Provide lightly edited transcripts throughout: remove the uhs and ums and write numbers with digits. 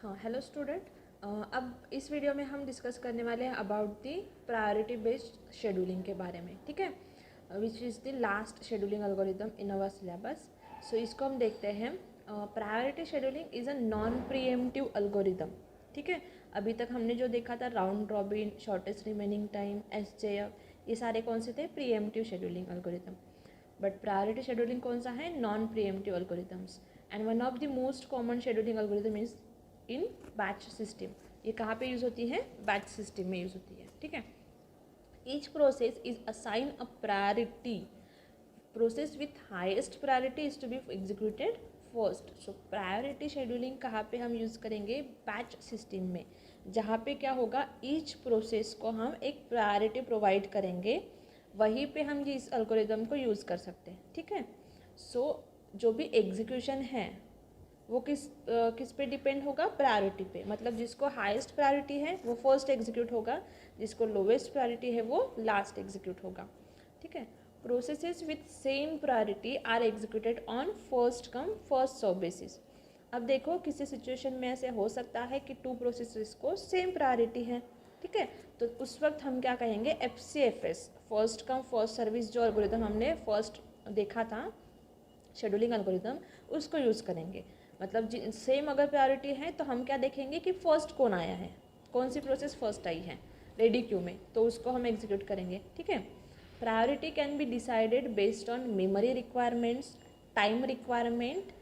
हाँ, hello student. अब इस वीडियो में हम डिस्कस करने वाले हैं about the priority based scheduling के बारे में, ठीक है, which is the last scheduling algorithm in our syllabus. So इसको हम देखते हैं। Priority scheduling is a non preemptive algorithm, ठीक है। अभी तक हमने जो देखा था round robin, shortest remaining time, SJF, ये सारे कौन से थे? Preemptive scheduling algorithm. But priority scheduling कौन सा है? Non preemptive algorithms. And one of the most common scheduling algorithm is in batch system. ये कहाँ पे यूज़ होती है? बैच सिस्टम में यूज़ होती है, ठीक है। Each process is assign a priority. Process with highest priority is to be executed first. So priority scheduling कहाँ पे हम यूज़ करेंगे? बैच सिस्टम में, जहाँ पे क्या होगा, ईच प्रोसेस को हम एक प्रायोरिटी प्रोवाइड करेंगे, वहीं पे हम ये इस एल्गोरिदम को यूज़ कर सकते हैं, ठीक है। सो जो भी एग्जीक्यूशन है वो किस पे डिपेंड होगा? प्रायोरिटी पे। मतलब जिसको हाईएस्ट प्रायोरिटी है वो फर्स्ट एग्जीक्यूट होगा, जिसको लोवेस्ट प्रायोरिटी है वो लास्ट एग्जीक्यूट होगा, ठीक है। Processes with same priority are executed on first come first serve basis. अब देखो, किसी सिचुएशन में ऐसे हो सकता है कि टू प्रोसेसेस को सेम प्रायोरिटी है, ठीक है। तो उस वक्त हम क्या कहेंगे? FCFS, first come first service, जो एल्गोरिदम हमने फर्स्ट देखा था शेड्यूलिंग एल्गोरिदम, उसको यूज़ करेंगे। मतलब सेम अगर प्रायोरिटी है तो हम क्या देखेंगे कि फर्स्ट कौन आया है, कौन सी प्रोसेस फर्स्ट आई है रेडी क्यू में, तो उसको हम एग्जीक्यूट करेंगे, ठीक है। Priority can be decided based on memory requirements, time requirement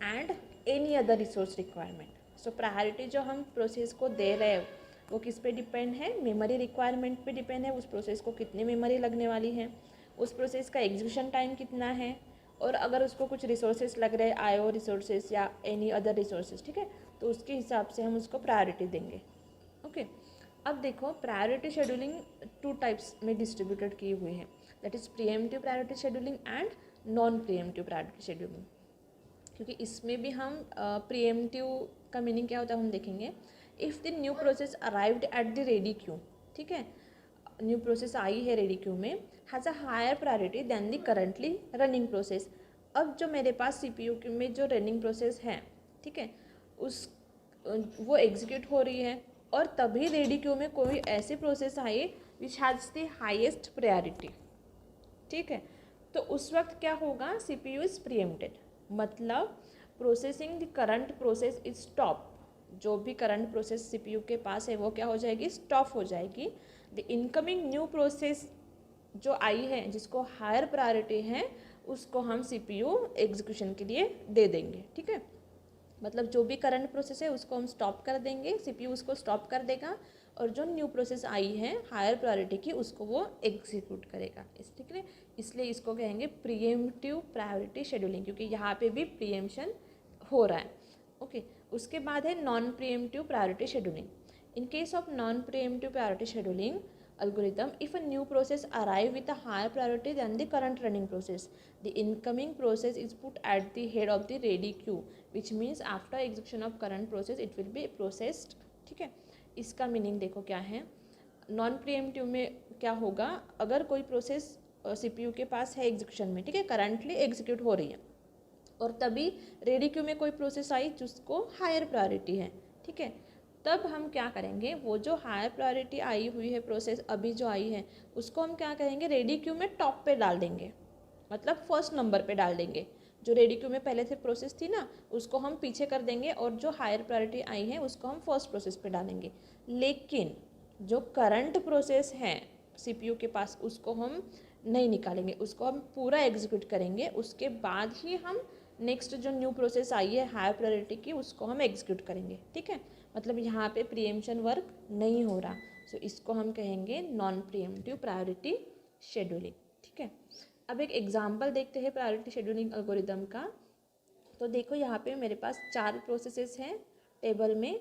and any other resource requirement. So priority जो हम प्रोसेस को दे रहे हैं वो किस पे डिपेंड है? मेमोरी रिक्वायरमेंट पे डिपेंड है, उस प्रोसेस को कितनी मेमोरी लगने वाली है, उस प्रोसेस का एग्जीक्यूशन टाइम कितना है, और अगर उसको कुछ रिसोर्सेज लग रहे हैं, आईओ रिसोर्सेज या एनी अदर रिसोर्सेज, ठीक है, तो उसके हिसाब से हम उसको प्रायोरिटी देंगे, ओके। अब देखो, प्रायोरिटी शेड्यूलिंग टू टाइप्स में डिस्ट्रीब्यूटेड की हुई है, that is pre-emptive priority scheduling and non pre-emptive priority scheduling. क्योंकि इसमें भी हम प्रीएम्प्टिव का मीनिंग क्या होता है हम देखेंगे। If the new process arrived at the ready queue, ठीक है, न्यू प्रोसेस आई है रेडी क्यू में, has a higher priority than the currently running process. अब जो मेरे पास CPU में जो रनिंग प्रोसेस है, ठीक है, उस वो एग्जीक्यूट हो रही है, और तभी रेडी क्यू में कोई ऐसी process I which has the highest priority, ठीक है। तो उस वक्त क्या होगा? CPU इज प्रीएम्प्टेड, मतलब processing the current process is stop. जो भी करंट प्रोसेस CPU के पास है वो क्या हो जाएगी? स्टॉप हो जाएगी। द इनकमिंग न्यू प्रोसेस जो आई है, जिसको हायर प्रायोरिटी है, उसको हम CPU एग्जीक्यूशन के लिए दे देंगे, ठीक है। मतलब जो भी करंट प्रोसेस है उसको हम स्टॉप कर देंगे, CPU उसको स्टॉप कर देगा, और जो न्यू प्रोसेस आई है हायर प्रायोरिटी की, उसको वो एग्जीक्यूट करेगा, इस, ठीक है। इसलिए इसको कहेंगे प्रीएम्प्टिव प्रायोरिटी शेड्यूलिंग, क्योंकि यहाँ पे भी प्रीएम्पशन हो रहा है, ओके। उसके बाद है non pre-emptive priority scheduling. In case of non-preemptive priority scheduling algorithm, if a new process arrive with a higher priority than the current running process, the incoming process is put at the head of the ready queue, which means after execution of current process it will be processed, ठीक है। इसका meaning देखो क्या है। Non pre-emptive में क्या होगा? अगर कोई प्रोसेस CPU के पास है एग्जीक्यूशन में, ठीक है, करंटली एग्जीक्यूट हो रही है, और तभी रेडी क्यू में कोई प्रोसेस आई जिसको हायर प्रायोरिटी है, ठीक है, तब हम क्या करेंगे? वो जो हायर प्रायोरिटी आई हुई है प्रोसेस अभी जो आई है, उसको हम क्या करेंगे? रेडी क्यू में टॉप पे डाल देंगे, मतलब फर्स्ट नंबर पे डाल देंगे। जो रेडी क्यू में पहले से प्रोसेस थी ना, उसको हम पीछे कर देंगे, और जो हायर प्रायोरिटी आई है उसको हम फर्स्ट प्रोसेस पे डालेंगे। लेकिन जो करंट प्रोसेस है CPU के पास, उसको हम नहीं निकालेंगे, उसको हम पूरा एग्जीक्यूट करेंगे, उसके बाद ही हम नेक्स्ट जो न्यू प्रोसेस आई है हायर प्रायोरिटी की, उसको हम एग्जीक्यूट करेंगे, ठीक है। मतलब यहाँ पे प्रीएम्पशन वर्क नहीं हो रहा, सो इसको हम कहेंगे नॉन प्रीएम्प्टिव प्रायोरिटी शेड्यूलिंग, ठीक है। अब एक एग्जांपल देखते हैं प्रायोरिटी शेड्यूलिंग एल्गोरिदम का। तो देखो, यहाँ पे मेरे पास 4 प्रोसेसेस हैं टेबल में,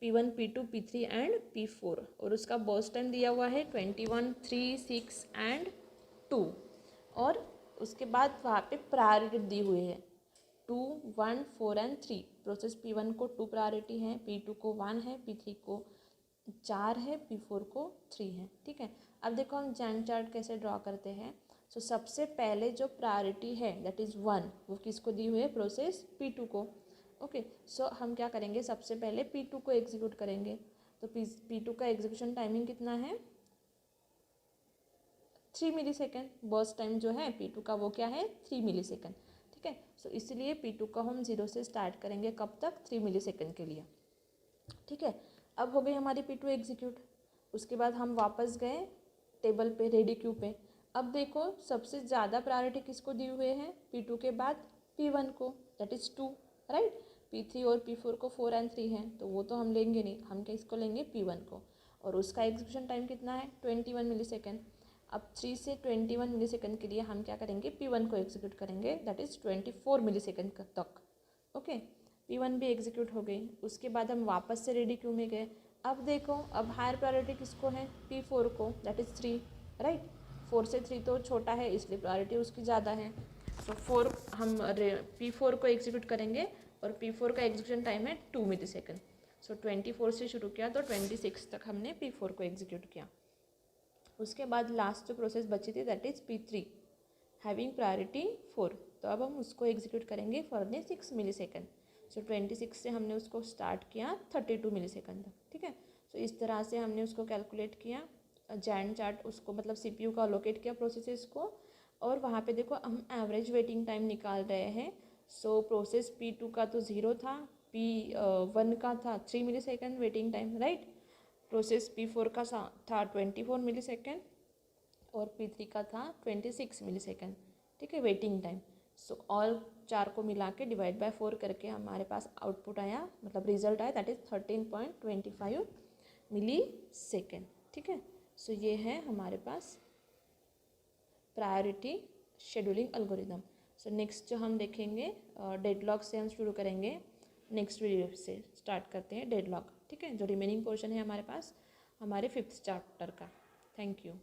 P1, P2, P3 and P4, और उसका बर्स्ट टाइम दिया हुआ है 21, 3, 6 एंड 2, और उसके बाद वहाँ पे प्रायोरिटी दी हुई है 2, 1, 4 एंड 3। प्रोसेस P1 को 2 प्रायोरिटी है, P2 को 1 है, P3 को 4 है, P4 को 3 है, ठीक है। अब देखो हम गैंट चार्ट कैसे ड्रॉ करते हैं। सो सबसे पहले जो प्रायोरिटी है दैट इज़ 1, वो किसको दी हुई है? प्रोसेस P2 को। ओके, सो हम क्या करेंगे, सबसे पहले P2 को एग्जीक्यूट करेंगे। तो P2 का एग्जीक्यूशन टाइमिंग कितना है, 3 मिली सेकेंड। बर्स्ट टाइम जो है P2 का वो क्या है, 3 मिली सेकेंड। ठीक है, सो इसलिए P2 को हम 0 से स्टार्ट करेंगे, कब तक, 3 मिली सेकेंड के लिए। ठीक है, अब हो गई हमारी P2 एग्जीक्यूट। उसके बाद हम वापस गए टेबल पे, रेडी क्यू पे। अब देखो सबसे ज़्यादा प्रायोरिटी किसको दिए हुए हैं, P2 के बाद P1 को, दैट इज़ 2, राइट। P3 और P4 को 4 और 3 हैं, तो वो तो हम लेंगे नहीं, हम किसको लेंगे, P1 को। और उसका एग्जीक्यूशन टाइम कितना है, 21 मिली सेकेंड। अब 3 से 21 मिली सेकेंड के लिए हम क्या करेंगे, P1 को एग्जीक्यूट करेंगे, दैट इज़ 24 मिली सेकेंड तक। ओके, P1 भी एग्जीक्यूट हो गई। उसके बाद हम वापस से रेडी क्यू में गए। अब देखो, अब हायर प्रायोरिटी किसको है, P4 को, दैट इज़ 3, राइट। 4 से 3 तो छोटा है, इसलिए प्रायोरिटी उसकी ज़्यादा है। तो 4 हम P4 को एग्जीक्यूट करेंगे, और P4 का एग्जीक्यूशन टाइम है 2 मिली सेकेंड। सो 24 से शुरू किया तो 26 तक हमने P4 को एग्जीक्यूट किया। उसके बाद लास्ट जो प्रोसेस बची थी, that is P3 having priority 4। तो अब हम उसको एग्जीक्यूट करेंगे फॉर 6 मिली सेकेंड। सो 26 से हमने उसको स्टार्ट किया 32 मिली सेकेंड तक। ठीक है, सो इस तरह से हमने उसको कैलकुलेट किया, जैंट चार्ट उसको मतलब CPU का अलोकेट किया प्रोसेसेस को। और वहाँ पे देखो हम एवरेज वेटिंग टाइम निकाल रहे हैं। सो प्रोसेस P2 का तो 0 था, P1 का था 3 millisecond waiting time, right. Process P4 का था 24 मिली सेकेंड, और P3 का था 26 मिली सेकेंड। ठीक है, वेटिंग टाइम। सो ऑल 4 को मिला के डिवाइड बाय 4 करके हमारे पास आउटपुट आया, मतलब रिजल्ट आया, दैट इज़ 13.25 मिली सेकेंड। ठीक है, सो ये है हमारे पास priority scheduling algorithm. So next जो हम देखेंगे, डेडलॉक से हम शुरू करेंगे, नेक्स्ट वीडियो से स्टार्ट करते हैं डेडलॉक। ठीक है, जो रिमेनिंग पोर्शन है हमारे पास हमारे 5th चैप्टर का। Thank you.